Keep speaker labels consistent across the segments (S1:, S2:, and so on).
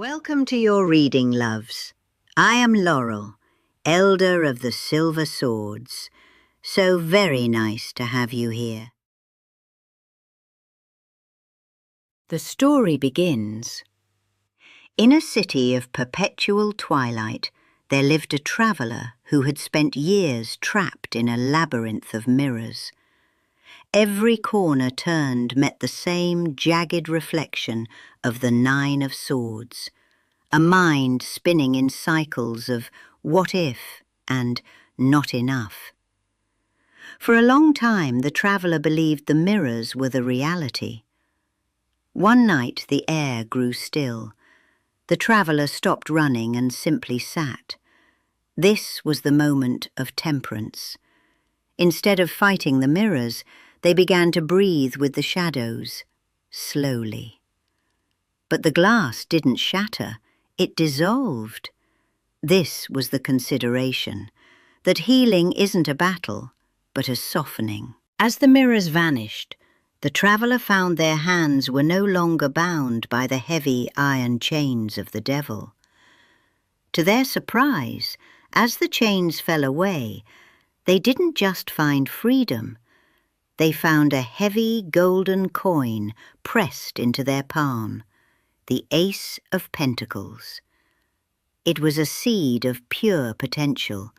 S1: Welcome to your reading, loves. I am Laurel, elder of the Silver Swords. So very nice to have you here. The story begins. In a city of perpetual twilight, there lived a traveller who had spent years trapped in a labyrinth of mirrors. Every corner turned met the same jagged reflection of the Nine of Swords, a mind spinning in cycles of what if and not enough. For a long time the traveller believed the mirrors were the reality. One night the air grew still. The traveller stopped running and simply sat. This was the moment of temperance. Instead of fighting the mirrors, they began to breathe with the shadows, slowly. But the glass didn't shatter, it dissolved. This was the consideration, that healing isn't a battle, but a softening. As the mirrors vanished, the traveller found their hands were no longer bound by the heavy iron chains of the devil. To their surprise, as the chains fell away, they didn't just find freedom. They found a heavy golden coin pressed into their palm, the Ace of Pentacles. It was a seed of pure potential,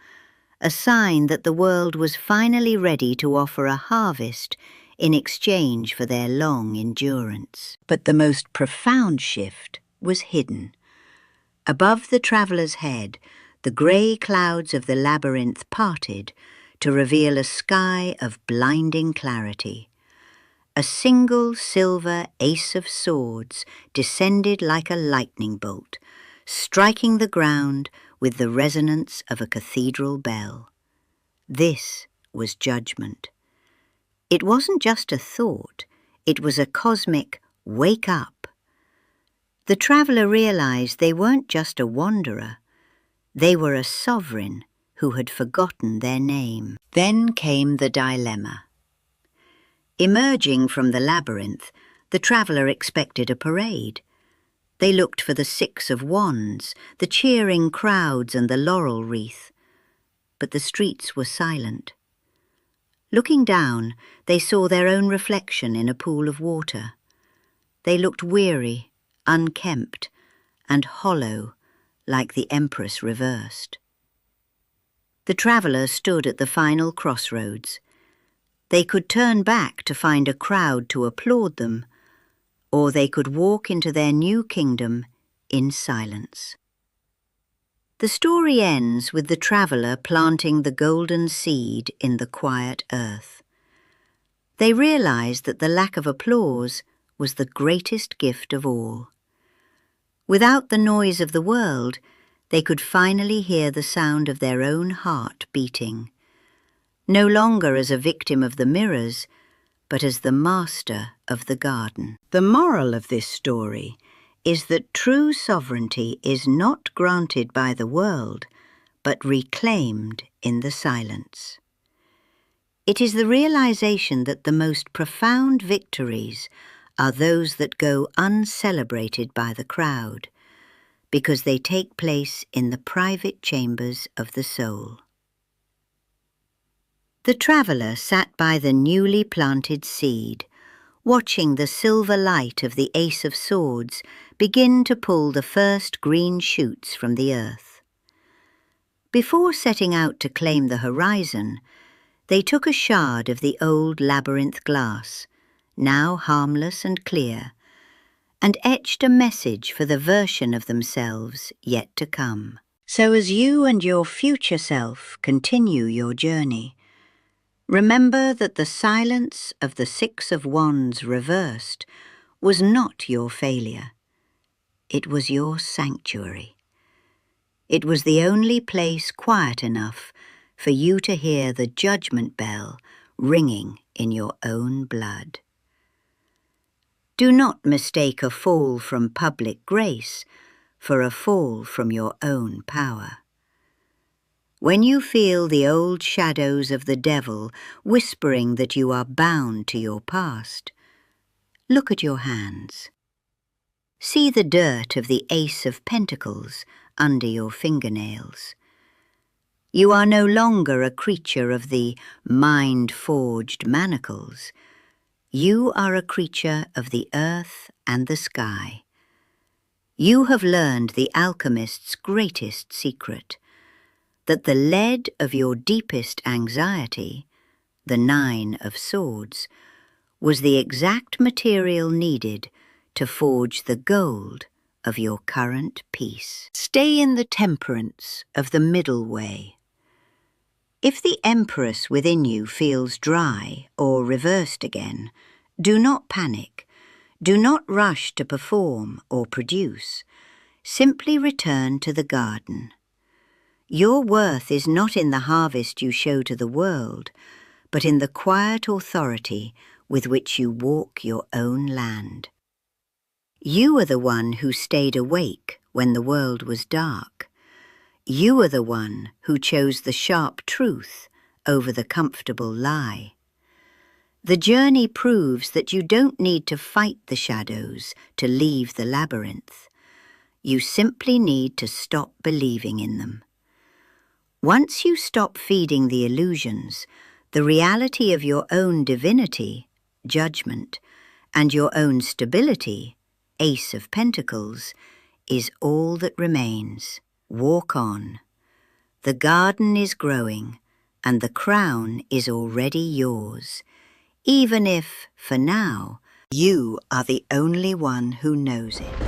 S1: a sign that the world was finally ready to offer a harvest in exchange for their long endurance. But the most profound shift was hidden. Above the traveller's head, the grey clouds of the labyrinth parted to reveal a sky of blinding clarity. A single silver Ace of Swords descended like a lightning bolt, striking the ground with the resonance of a cathedral bell. This was judgment. It wasn't just a thought, it was a cosmic wake up. The traveller realized they weren't just a wanderer, they were a sovereign who had forgotten their name. Then came the dilemma. Emerging from the labyrinth, the traveller expected a parade. They looked for the Six of Wands, the cheering crowds and the laurel wreath. But the streets were silent. Looking down, they saw their own reflection in a pool of water. They looked weary, unkempt, and hollow, like the Empress reversed. The traveller stood at the final crossroads. They could turn back to find a crowd to applaud them, or they could walk into their new kingdom in silence. The story ends with the traveller planting the golden seed in the quiet earth. They realized that the lack of applause was the greatest gift of all. Without the noise of the world, they could finally hear the sound of their own heart beating, no longer as a victim of the mirrors, but as the master of the garden. The moral of this story is that true sovereignty is not granted by the world, but reclaimed in the silence. It is the realization that the most profound victories are those that go uncelebrated by the crowd, because they take place in the private chambers of the soul. The traveller sat by the newly planted seed, watching the silver light of the Ace of Swords begin to pull the first green shoots from the earth. Before setting out to claim the horizon, they took a shard of the old labyrinth glass, now harmless and clear, and etched a message for the version of themselves yet to come. So as you and your future self continue your journey, remember that the silence of the Six of Wands reversed was not your failure. It was your sanctuary. It was the only place quiet enough for you to hear the judgment bell ringing in your own blood. Do not mistake a fall from public grace for a fall from your own power. When you feel the old shadows of the devil whispering that you are bound to your past, look at your hands. See the dirt of the Ace of Pentacles under your fingernails. You are no longer a creature of the mind-forged manacles. You are a creature of the earth and the sky. You have learned the alchemist's greatest secret, that the lead of your deepest anxiety, the Nine of Swords, was the exact material needed to forge the gold of your current peace. Stay in the temperance of the middle way. If the Empress within you feels dry or reversed again, do not panic. Do not rush to perform or produce. Simply return to the garden. Your worth is not in the harvest you show to the world, but in the quiet authority with which you walk your own land. You are the one who stayed awake when the world was dark. You are the one who chose the sharp truth over the comfortable lie. The journey proves that you don't need to fight the shadows to leave the labyrinth. You simply need to stop believing in them. Once you stop feeding the illusions, the reality of your own divinity, judgment, and your own stability, Ace of Pentacles, is all that remains. Walk on. The garden is growing, and the crown is already yours, even if, for now, you are the only one who knows it.